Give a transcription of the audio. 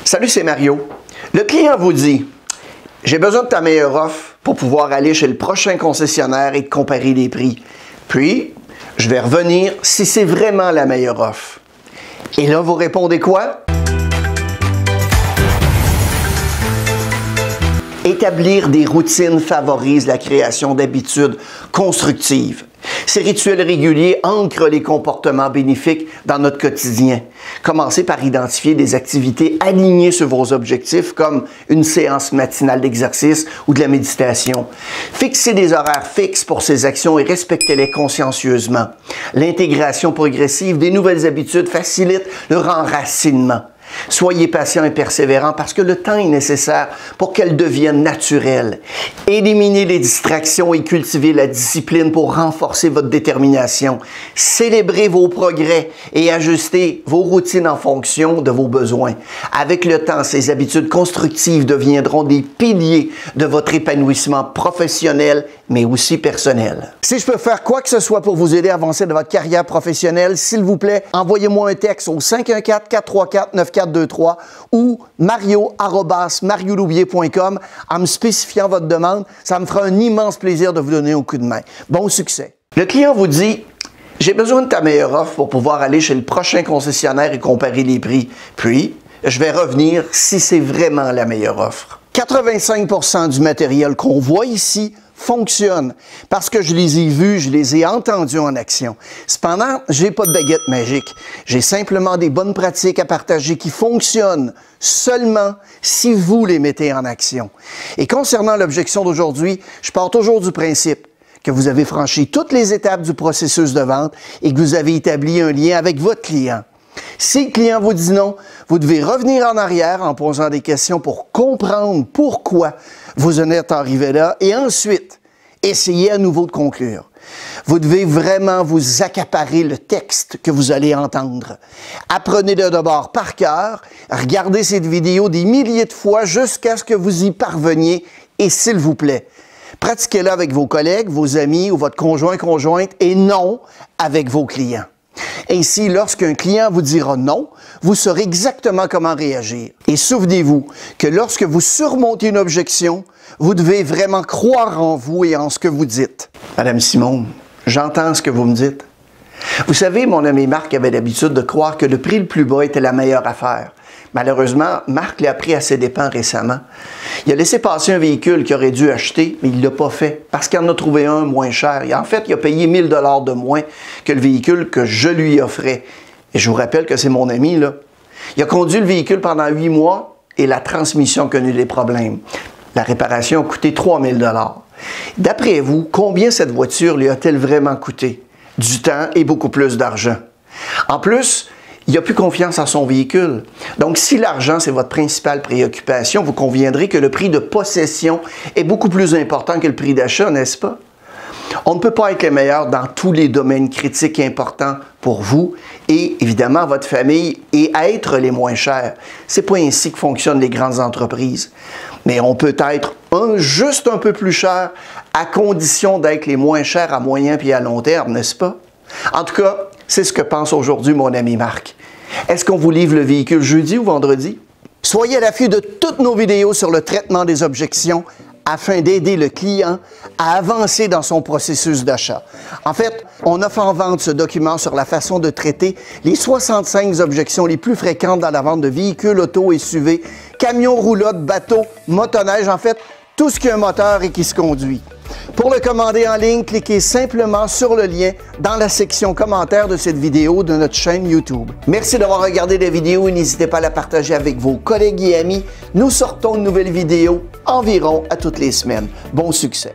Salut, c'est Mario. Le client vous dit « J'ai besoin de ta meilleure offre pour pouvoir aller chez le prochain concessionnaire et te comparer les prix. Puis, je vais revenir si c'est vraiment la meilleure offre. » Et là, vous répondez quoi? Établir des routines favorise la création d'habitudes constructives. Ces rituels réguliers ancrent les comportements bénéfiques dans notre quotidien. Commencez par identifier des activités alignées sur vos objectifs comme une séance matinale d'exercice ou de la méditation. Fixez des horaires fixes pour ces actions et respectez-les consciencieusement. L'intégration progressive des nouvelles habitudes facilite leur enracinement. Soyez patient et persévérant parce que le temps est nécessaire pour qu'elles deviennent naturelles. Éliminez les distractions et cultivez la discipline pour renforcer votre détermination. Célébrez vos progrès et ajustez vos routines en fonction de vos besoins. Avec le temps, ces habitudes constructives deviendront des piliers de votre épanouissement professionnel, mais aussi personnel. Si je peux faire quoi que ce soit pour vous aider à avancer dans votre carrière professionnelle, s'il vous plaît, envoyez-moi un texte au 514-434-9423 ou mario@marioloubier.com en me spécifiant votre demande. Ça me fera un immense plaisir de vous donner un coup de main. Bon succès! Le client vous dit « J'ai besoin de ta meilleure offre pour pouvoir aller chez le prochain concessionnaire et comparer les prix. Puis, je vais revenir si c'est vraiment la meilleure offre. » 85% du matériel qu'on voit ici fonctionne parce que je les ai vus, je les ai entendus en action. Cependant, j'ai pas de baguette magique. J'ai simplement des bonnes pratiques à partager qui fonctionnent seulement si vous les mettez en action. Et concernant l'objection d'aujourd'hui, je pars toujours du principe que vous avez franchi toutes les étapes du processus de vente et que vous avez établi un lien avec votre client. Si le client vous dit non, vous devez revenir en arrière en posant des questions pour comprendre pourquoi vous en êtes arrivé là et ensuite, essayez à nouveau de conclure. Vous devez vraiment vous accaparer le texte que vous allez entendre. Apprenez-le d'abord par cœur, regardez cette vidéo des milliers de fois jusqu'à ce que vous y parveniez et s'il vous plaît, pratiquez-le avec vos collègues, vos amis ou votre conjoint-conjointe et non avec vos clients. Ainsi, lorsqu'un client vous dira non, vous saurez exactement comment réagir. Et souvenez-vous que lorsque vous surmontez une objection, vous devez vraiment croire en vous et en ce que vous dites. Madame Simone, j'entends ce que vous me dites. Vous savez, mon ami Marc avait l'habitude de croire que le prix le plus bas était la meilleure affaire. Malheureusement, Marc l'a pris à ses dépens récemment. Il a laissé passer un véhicule qu'il aurait dû acheter, mais il ne l'a pas fait parce qu'il en a trouvé un moins cher. Et en fait, il a payé 1000 $ de moins que le véhicule que je lui offrais. Et je vous rappelle que c'est mon ami, là. Il a conduit le véhicule pendant 8 mois et la transmission a connu des problèmes. La réparation a coûté 3000 $. D'après vous, combien cette voiture lui a-t-elle vraiment coûté? Du temps et beaucoup plus d'argent. En plus, il n'a plus confiance en son véhicule. Donc, si l'argent, c'est votre principale préoccupation, vous conviendrez que le prix de possession est beaucoup plus important que le prix d'achat, n'est-ce pas? On ne peut pas être les meilleurs dans tous les domaines critiques importants pour vous et, évidemment, votre famille et être les moins chers. C'est pas ainsi que fonctionnent les grandes entreprises. Mais on peut être juste un peu plus cher à condition d'être les moins chers à moyen puis à long terme, n'est-ce pas? En tout cas, c'est ce que pense aujourd'hui mon ami Marc. Est-ce qu'on vous livre le véhicule jeudi ou vendredi? Soyez à l'affût de toutes nos vidéos sur le traitement des objections afin d'aider le client à avancer dans son processus d'achat. En fait, on offre en vente ce document sur la façon de traiter les 65 objections les plus fréquentes dans la vente de véhicules, auto, SUV, camions, roulottes, bateaux, motoneige, en fait, tout ce qui a un moteur et qui se conduit. Pour le commander en ligne, cliquez simplement sur le lien dans la section commentaires de cette vidéo de notre chaîne YouTube. Merci d'avoir regardé la vidéo et n'hésitez pas à la partager avec vos collègues et amis. Nous sortons une nouvelle vidéo environ à toutes les semaines. Bon succès!